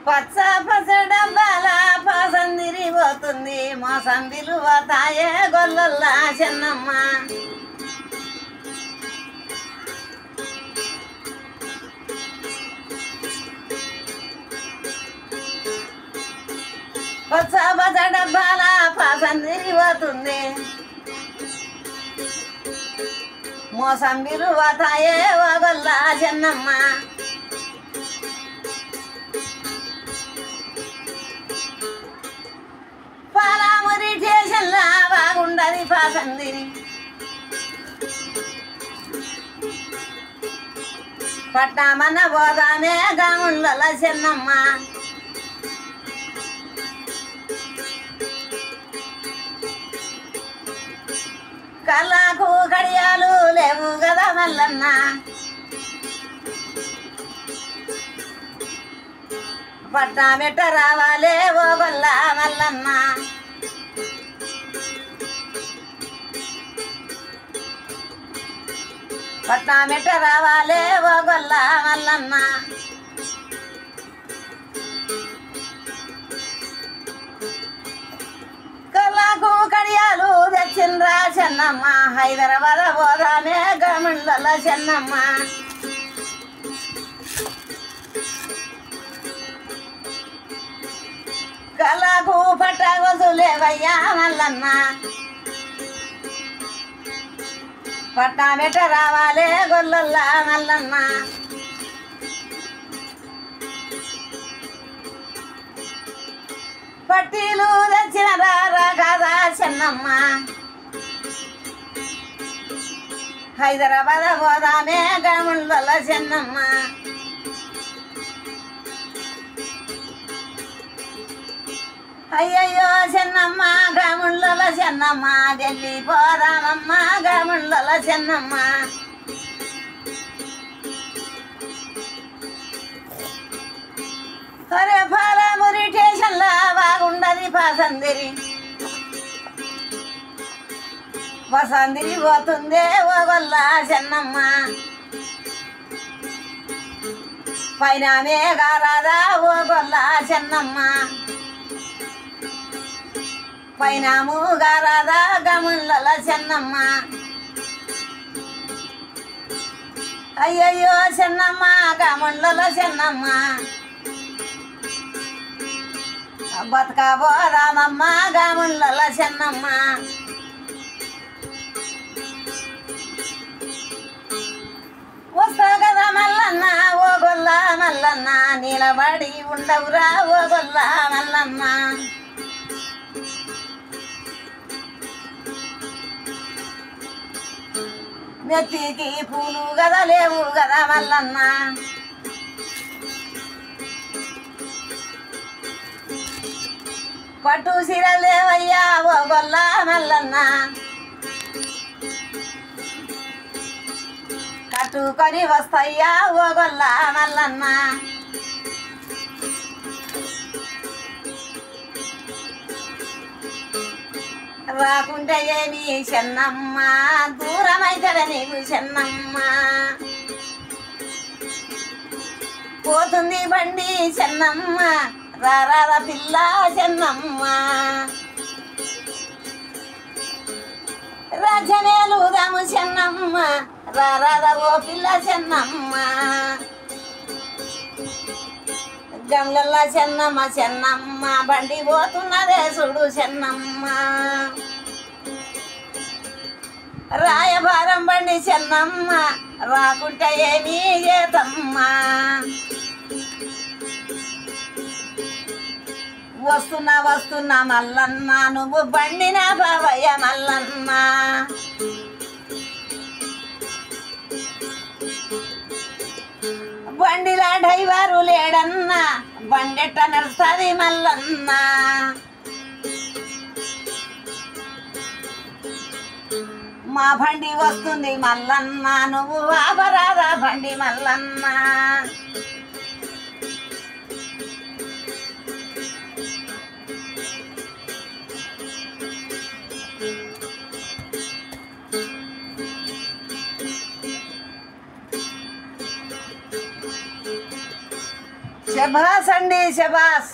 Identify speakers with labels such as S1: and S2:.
S1: పచ్చ పచ్చ డబ్బాల పాసం తిరిగిపోతుంది మోసం విలువ తాయే గొల్లల్లా చెన్నమ్మ పచ్చ పచ్చ డబ్బాల పాసం తిరిగిపోతుంది మోసం విలువ తాయే గొల్లా చెన్నమ్మ పాలామురి స్టేషన్లా బాగుండది పాసందిరి పట్టామన్న పోదామే గాముళ్ళ చెన్నమ్మ కళ్ళకు కడియాలు లేవు కదా మల్లన్న పట్టా మెట్ట రావాలే ఓ గొల్ల మల్లన్న పట్టా మెట్ట రావాలే ఓ గొల్ల మల్లన్న కళ్ళకు కడియాలు తెచ్చిండ్రా చెన్నమ్మ హైదరాబాద్ పోదామే గమండల చెన్నమ్మ కళ్ళకు పట్టగొసులేవయ్యా మల్లన్న పట్టా మెట్ట రావాలే గొల్లల్లా మల్లన్న పట్టీలు తెచ్చిన రారా కాదా చెన్నమ్మ హైదరాబాద్ పోదామే గమండల చెన్నమ్మ అయ్యయ్యో చెన్నమ్మ గమండల చెన్నమ్మ ఢిల్లీ పోదామమ్మ గమండల చెన్నమ్మ అరే పాలమురి స్టేషన్లా బాగుండది పాసందిరి పసందిరి పోతుందే ఓ గొల్ల చెన్నమ్మ పైన మేఘారాదా ఓ గొల్ల చెన్నమ్మ పైన మూగారాదా గమండల చెన్నమ్మ అయ్యయ్యో చెన్నమ్మ గమండల చెన్నమ్మ బతకబోదామమ్మ గమండల చెన్నమ్మ వస్తా కదా మల్లన్న ఓ గొల్ల మల్లన్న నిలబడి ఉండవురా ఓ గొల్ల మల్లన్న నెత్తికి పూలు కదా లేవు కదా మల్లన్న పట్టు సిరలేవయ్యా ఓ గొల్ల మల్లన్న కట్టుకొని వస్తాయ్యా ఓ గొల్ల మల్లన్న రాకుంటే ఏమి చెన్నమ్మ దూరమైతే నీకు చెన్నమ్మ పోతుంది బండి చెన్నమ్మ రారాద పిల్ల చెన్నమ్మ రాజమేలుదాము చెన్నమ్మ రారాద ఓ పిల్ల చెన్నమ్మ గంగల్ల చెన్నమ్మ చెన్నమ్మ బండి పోతున్నదే చూడు చెన్నమ్మ రాయభారం బండి చెన్నమ్మ రాకుంటే ఏమీ చేతమ్మ వస్తున్నా వస్తున్నా మల్లన్న నువ్వు బండిన బావయ్య మల్లన్న బండిలా డ్రైవరు లేడన్నా బండెట్ట నడుస్తుంది మల్లన్న మా బండి వస్తుంది మల్లన్న నువ్వు ఆపరాదా బండి మల్లన్న శబాస్ అండి శబాస్.